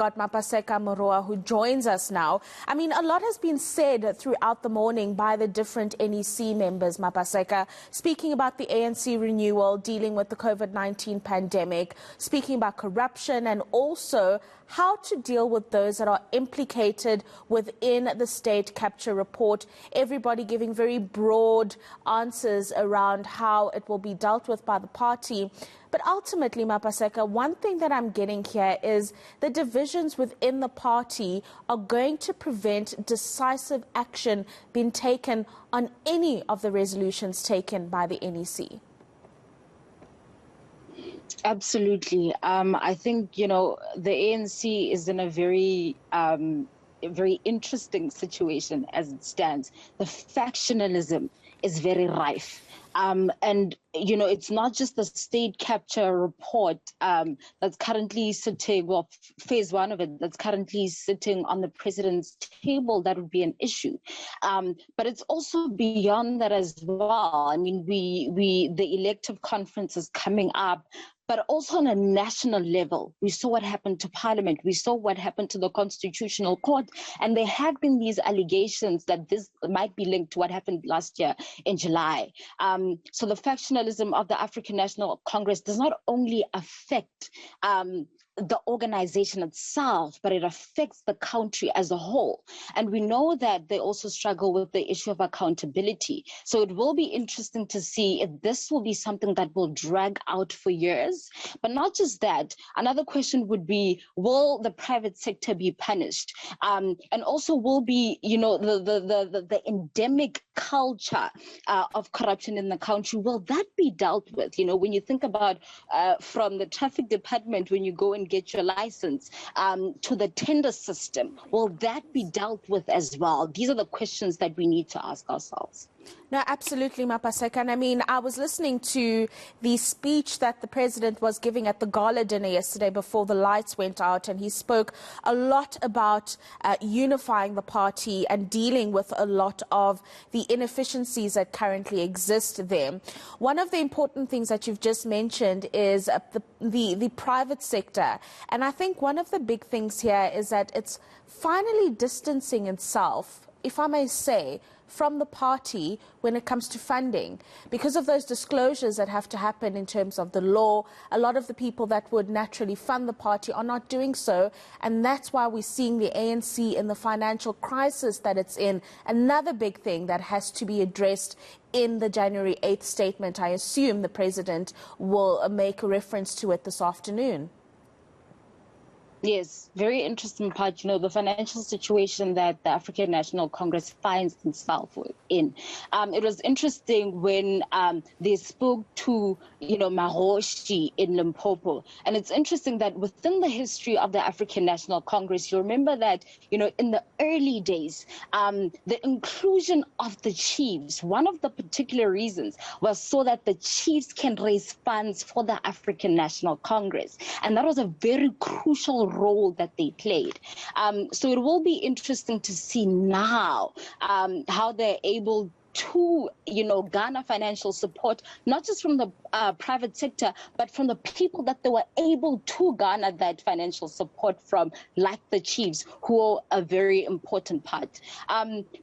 Got Mapaseka Muroa, who joins us now. I mean, a lot has been said throughout the morning by the different NEC members, Mapaseka, speaking about the ANC renewal, dealing with the COVID-19 pandemic, speaking about corruption, and also how to deal with those that are implicated within the state capture report. Everybody giving very broad answers around how it will be dealt with by the party. But ultimately, Mapaseka, one thing that I'm getting here is the divisions within the party are going to prevent decisive action being taken on any of the resolutions taken by the NEC. Absolutely. I think, the ANC is in a very interesting situation as it stands. The factionalism is very rife. And, it's not just the state capture report that's currently sitting, well, phase one of it, that's currently sitting on the president's table that would be an issue. But it's also beyond that as well. I mean, the elective conference is coming up, but also on a national level. We saw what happened to Parliament. We saw what happened to the Constitutional Court. And there have been these allegations that this might be linked to what happened last year in July. So the factionalism of the African National Congress does not only affect the organization itself, but it affects the country as a whole. And we know that they also struggle with the issue of accountability. So it will be interesting to see if this will be something that will drag out for years. But not just that, another question would be, will the private sector be punished? And also will be, the endemic culture of corruption in the country, will that be dealt with? When you think about from the traffic department, when you go and get your license, to the tender system, will that be dealt with as well? These are the questions that we need to ask ourselves. No, absolutely, Mapaseka. And I mean, I was listening to the speech that the president was giving at the gala dinner yesterday before the lights went out, and he spoke a lot about unifying the party and dealing with a lot of the inefficiencies that currently exist there. One of the important things that you've just mentioned is the private sector. And I think one of the big things here is that it's finally distancing itself, if I may say, from the party when it comes to funding. Because of those disclosures that have to happen in terms of the law, a lot of the people that would naturally fund the party are not doing so, and that's why we're seeing the ANC in the financial crisis that it's in. Another big thing that has to be addressed in the January 8th statement. I assume the president will make a reference to it this afternoon. Yes, very interesting part, the financial situation that the African National Congress finds itself in. It was interesting when they spoke to, Maroshi in Limpopo. And it's interesting that within the history of the African National Congress, you remember that, in the early days, the inclusion of the chiefs, one of the particular reasons was so that the chiefs can raise funds for the African National Congress. And that was a very crucial role that they played. So it will be interesting to see now how they're able to, garner financial support, not just from the private sector, but from the people that they were able to garner that financial support from, like the chiefs, who are a very important part.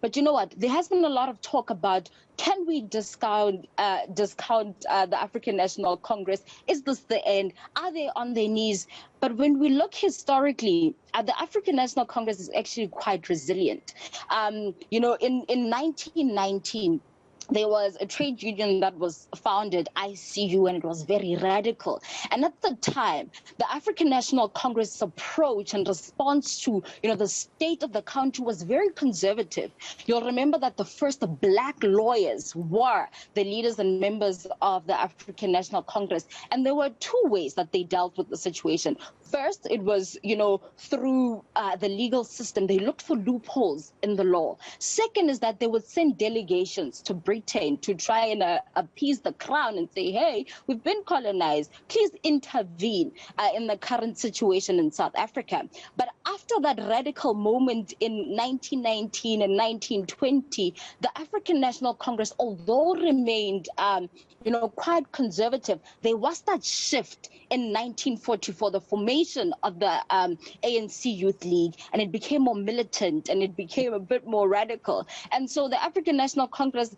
But you know what? There has been a lot of talk about, can we discount the African National Congress? Is this the end? Are they on their knees? But when we look historically, the African National Congress is actually quite resilient. In 1919, there was a trade union that was founded, ICU, and it was very radical. And at the time, the African National Congress approach and response to, the state of the country was very conservative. You'll remember that the first black lawyers were the leaders and members of the African National Congress. And there were two ways that they dealt with the situation. First, it was, through the legal system. They looked for loopholes in the law. Second is that they would send delegations to Britain to try and appease the crown and say, hey, we've been colonized. Please intervene in the current situation in South Africa. But after that radical moment in 1919 and 1920, the African National Congress, although remained, quite conservative, there was that shift in 1944, the formation of the ANC Youth League, and it became more militant and it became a bit more radical. And so the African National Congress,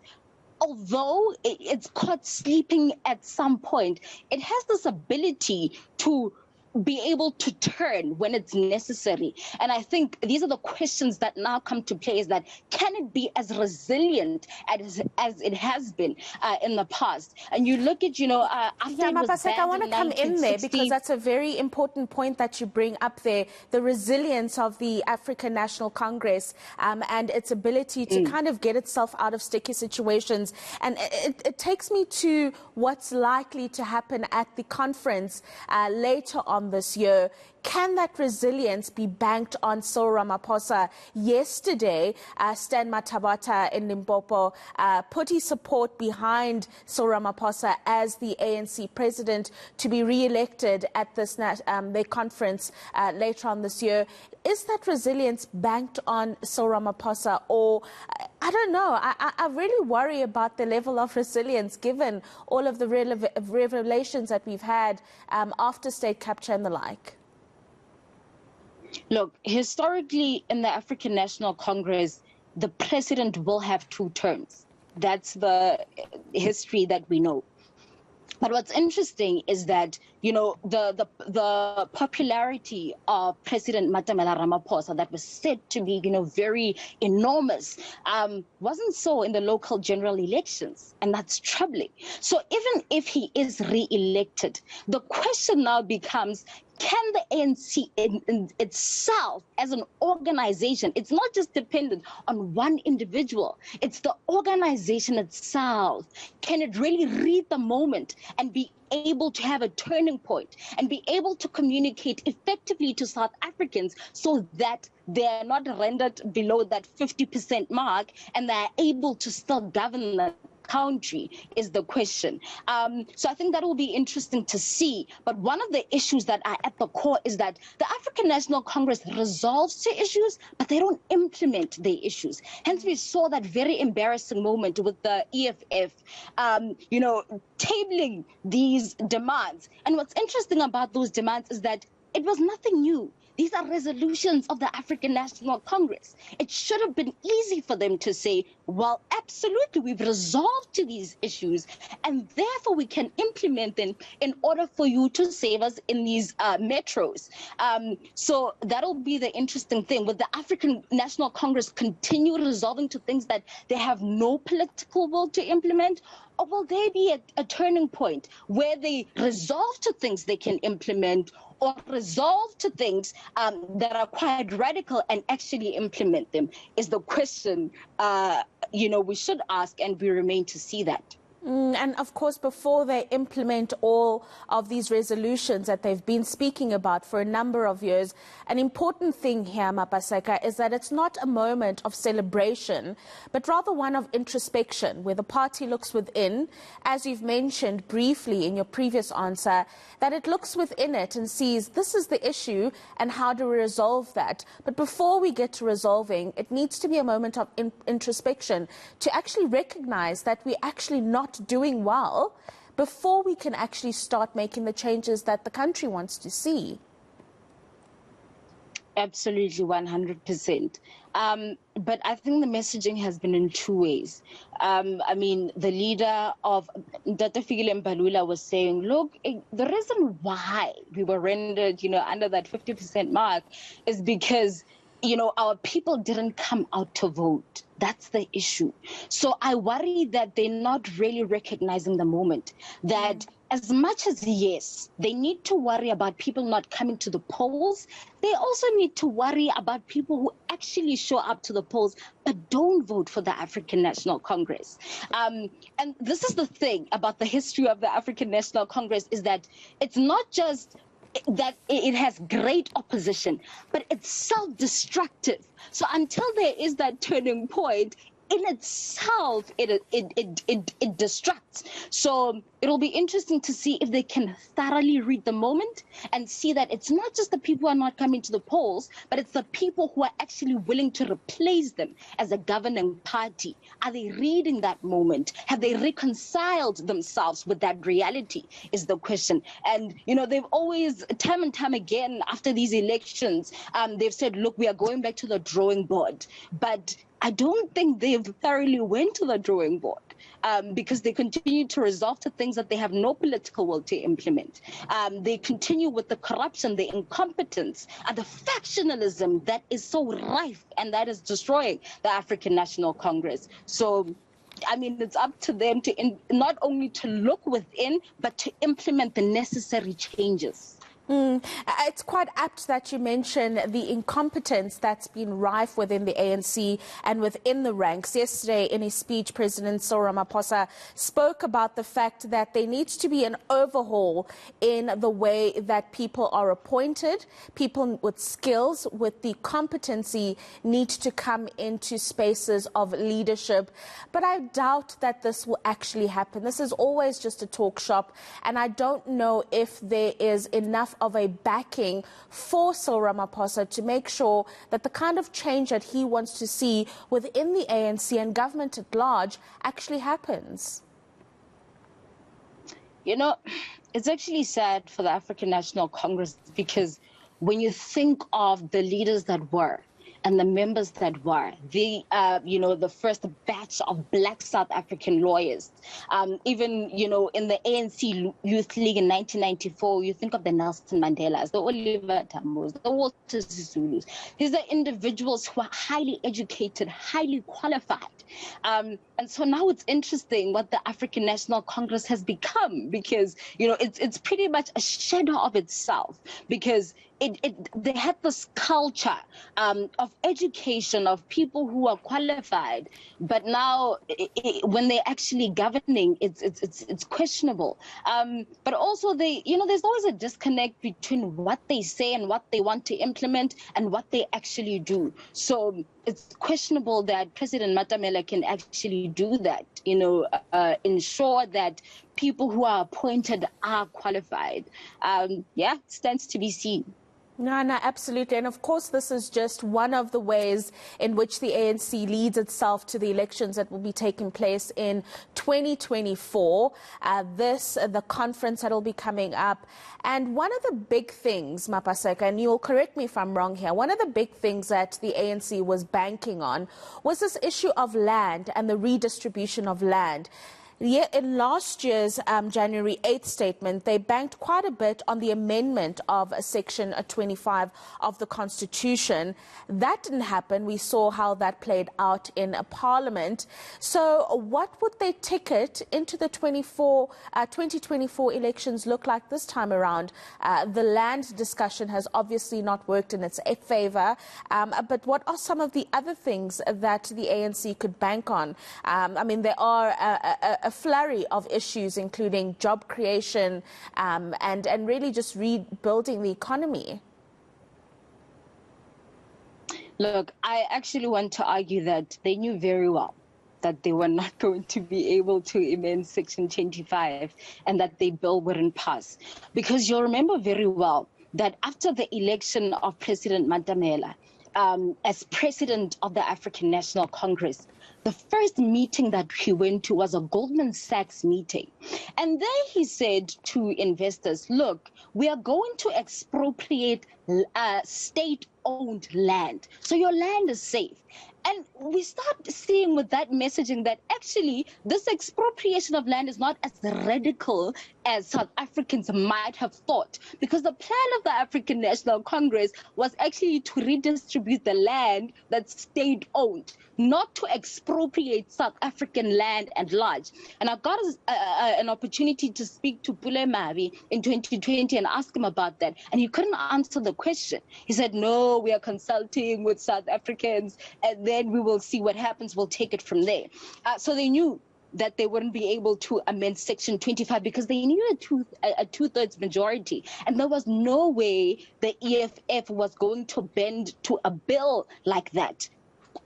although it's caught sleeping at some point, it has this ability to be able to turn when it's necessary. And I think these are the questions that now come to play, is that can it be as resilient as it has been in the past? And you look at, after it was Mapaseka, I want to come in there because that's a very important point that you bring up there, the resilience of the African National Congress and its ability to kind of get itself out of sticky situations. And it takes me to what's likely to happen at the conference later on this year. Can that resilience be banked on Cyril Ramaphosa? Yesterday, Stan Mathabatha in Limpopo put his support behind Cyril Ramaphosa as the ANC president to be re-elected at this their conference later on this year. Is that resilience banked on Cyril Ramaphosa, or I don't know? I really worry about the level of resilience given all of the revelations that we've had after state capture and the like. Look, historically in the African National Congress, the president will have 2 terms. That's the history that we know. But what's interesting is that, the popularity of President Matamela Ramaphosa that was said to be, very enormous, wasn't so in the local general elections. And that's troubling. So even if he is re-elected, the question now becomes, can the ANC in itself as an organization, it's not just dependent on one individual, it's the organization itself. Can it really read the moment and be able to have a turning point and be able to communicate effectively to South Africans so that they're not rendered below that 50% mark and they're able to still govern the country, is the question. So I think that will be interesting to see. But one of the issues that are at the core is that the African National Congress resolves to issues, but they don't implement the issues. Hence, we saw that very embarrassing moment with the EFF, tabling these demands. And what's interesting about those demands is that it was nothing new. These are resolutions of the African National Congress. It should have been easy for them to say, well, absolutely, we've resolved to these issues, and therefore we can implement them in order for you to save us in these metros. So that'll be the interesting thing. Will the African National Congress continue resolving to things that they have no political will to implement? Or will there be a turning point where they resolve to things they can implement, or resolve to things that are quite radical and actually implement them, is the question, we should ask, and we remain to see that. And of course, before they implement all of these resolutions that they've been speaking about for a number of years, an important thing here, Mapaseka, is that it's not a moment of celebration, but rather one of introspection, where the party looks within, as you've mentioned briefly in your previous answer, that it looks within it and sees this is the issue and how do we resolve that. But before we get to resolving, it needs to be a moment of introspection to actually recognize that we're actually not doing well before we can actually start making the changes that the country wants to see. Absolutely, 100%. But I think the messaging has been in 2 ways. The leader of Dr. Fikile Mbalula was saying, look, the reason why we were rendered, under that 50% mark is because, our people didn't come out to vote. That's the issue. So I worry that they're not really recognizing the moment, that as much as, yes, they need to worry about people not coming to the polls, they also need to worry about people who actually show up to the polls but don't vote for the African National Congress. And this is the thing about the history of the African National Congress, is that it's not just that it has great opposition, but it's self-destructive. So until there is that turning point, in itself, it distracts. So it'll be interesting to see if they can thoroughly read the moment and see that it's not just the people who are not coming to the polls, but it's the people who are actually willing to replace them as a governing party. Are they reading that moment? Have they reconciled themselves with that reality is the question. And, you know, they've always, time and time again, after these elections, they've said, look, we are going back to the drawing board. But I don't think they've thoroughly went to the drawing board. Because they continue to resolve to things that they have no political will to implement. They continue with the corruption, the incompetence, and the factionalism that is so rife and that is destroying the African National Congress. So, I mean, it's up to them to not only to look within, but to implement the necessary changes. It's quite apt that you mention the incompetence that's been rife within the ANC and within the ranks. Yesterday, in his speech, President Cyril Ramaphosa spoke about the fact that there needs to be an overhaul in the way that people are appointed. People with skills, with the competency, need to come into spaces of leadership. But I doubt that this will actually happen. This is always just a talk shop, and I don't know if there is enough of a backing for Cyril Ramaphosa to make sure that the kind of change that he wants to see within the ANC and government at large actually happens. You know, it's actually sad for the African National Congress because when you think of the leaders that were and the members that were, the first batch of black South African lawyers, even, in the ANC Youth League in 1994, you think of the Nelson Mandelas, the Oliver Tambos, the Walter Sisulus. These are individuals who are highly educated, highly qualified. And so now it's interesting what the African National Congress has become because, it's pretty much a shadow of itself because they had this culture of education, of people who are qualified, but now when they're actually governing, it's questionable. But also there's always a disconnect between what they say and what they want to implement and what they actually do. So it's questionable that President Matamela can actually do that, ensure that people who are appointed are qualified. It stands to be seen. No, absolutely. And of course, this is just one of the ways in which the ANC leads itself to the elections that will be taking place in 2024. The conference that will be coming up. And one of the big things, Mapaseka, and you'll correct me if I'm wrong here, one of the big things that the ANC was banking on was this issue of land and the redistribution of land. In last year's January 8th statement, they banked quite a bit on the amendment of Section 25 of the Constitution. That didn't happen. We saw how that played out in Parliament. So what would their ticket into the 2024 elections look like this time around? The land discussion has obviously not worked in its favor. But what are some of the other things that the ANC could bank on? There are a flurry of issues, including job creation and really just rebuilding the economy. Look, I actually want to argue that they knew very well that they were not going to be able to amend Section 25 and that the bill wouldn't pass. Because you'll remember very well that after the election of President Matamela, as president of the African National Congress, the first meeting that he went to was a Goldman Sachs meeting. And there he said to investors, look, we are going to expropriate state-owned land. So your land is safe. And we start seeing with that messaging that actually this expropriation of land is not as radical as South Africans might have thought, because the plan of the African National Congress was actually to redistribute the land that's state-owned, not to expropriate South African land at large. And I got an opportunity to speak to Pule Mavi in 2020 and ask him about that, and he couldn't answer the question. He said, no, we are consulting with South Africans, and then we will see what happens. We'll take it from there. So they knew that they wouldn't be able to amend Section 25 because they needed a two-thirds majority. And there was no way the EFF was going to bend to a bill like that.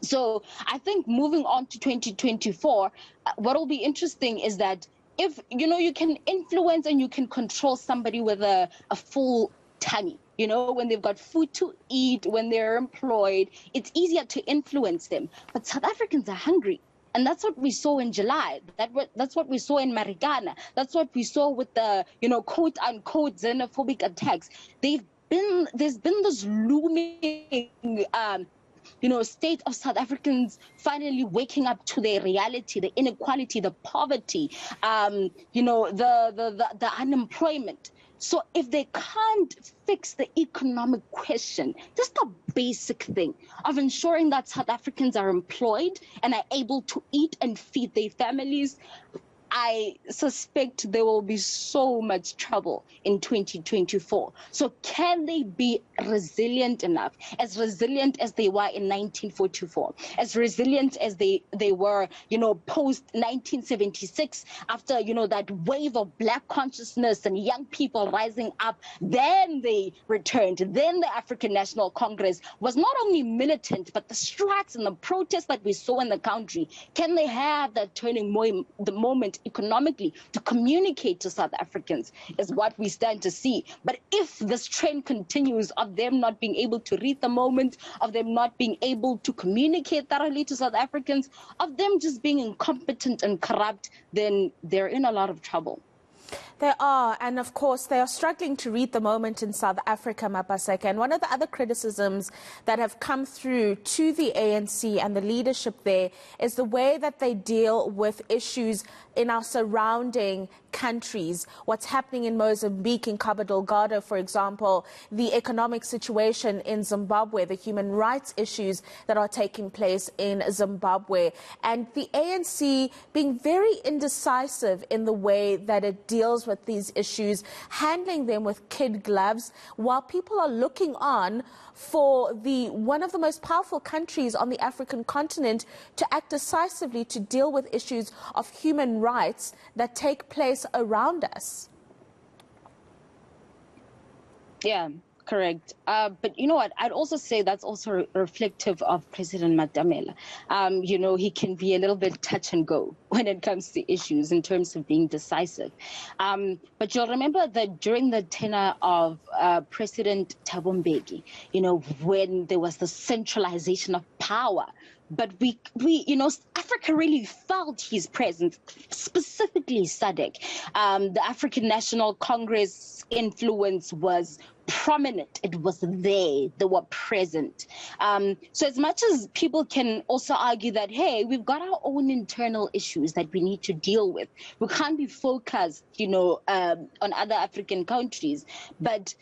So I think moving on to 2024, what will be interesting is that if, you can influence and you can control somebody with a full tummy, when they've got food to eat, when they're employed, it's easier to influence them. But South Africans are hungry. And that's what we saw in July. That's what we saw in Marikana. That's what we saw with the, quote unquote xenophobic attacks. There's been this looming state of South Africans finally waking up to their reality, the inequality, the poverty, the unemployment. So if they can't fix the economic question, just the basic thing of ensuring that South Africans are employed and are able to eat and feed their families, I suspect there will be so much trouble in 2024. So can they be resilient enough, as resilient as they were in 1944, as resilient as they were, post 1976, after, that wave of Black consciousness and young people rising up, then they returned. Then the African National Congress was not only militant, but the strikes and the protests that we saw in the country. Can they have that turning moment economically to communicate to South Africans, is what we stand to see. But if this trend continues of them not being able to read the moment, of them not being able to communicate thoroughly to South Africans, of them just being incompetent and corrupt, then they're in a lot of trouble. They are, and of course, they are struggling to read the moment in South Africa, Mapaseka. And one of the other criticisms that have come through to the ANC and the leadership there is the way that they deal with issues in our surrounding countries. What's happening in Mozambique, in Cabo Delgado, for example, the economic situation in Zimbabwe, the human rights issues that are taking place in Zimbabwe, and the ANC being very indecisive in the way that it deals with these issues, handling them with kid gloves, while people are looking on for one of the most powerful countries on the African continent to act decisively to deal with issues of human rights that take place around us. Yeah, correct. But you know what? I'd also say that's also reflective of President Matamela. He can be a little bit touch and go when it comes to issues in terms of being decisive. But you'll remember that during the tenure of President Thabo Mbeki, when there was the centralization of power, but we Africa really felt his presence, specifically SADC. The African National Congress influence was prominent. It was there. They were present. So as much as people can also argue that, hey, we've got our own internal issues that we need to deal with. We can't be focused, on other African countries. But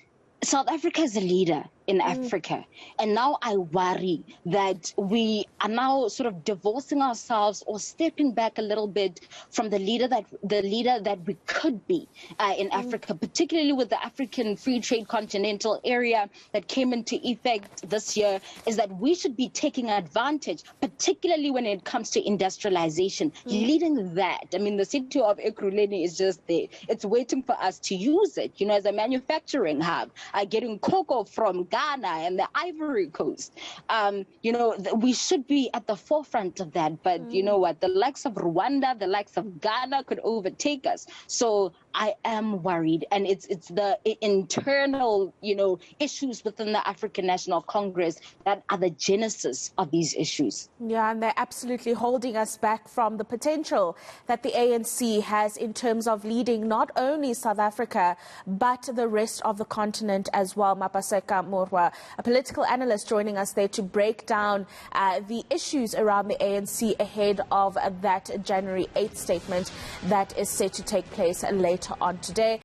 South Africa is a leader in Africa. And now I worry that we are now sort of divorcing ourselves or stepping back a little bit from the leader that we could be in Africa, particularly with the African Free Trade Continental Area that came into effect this year, is that we should be taking advantage, particularly when it comes to industrialization, leading that. I mean, the city of Ekurhuleni is just there. It's waiting for us to use it, as a manufacturing hub, getting cocoa from Ghana and the Ivory Coast. We should be at the forefront of that. But you know what? The likes of Rwanda, the likes of Ghana could overtake us. So I am worried. And it's the internal, issues within the African National Congress that are the genesis of these issues. Yeah, and they're absolutely holding us back from the potential that the ANC has in terms of leading not only South Africa, but the rest of the continent as well. Mapaseka Muroa, a political analyst, joining us there to break down the issues around the ANC ahead of that January 8th statement that is set to take place later on today.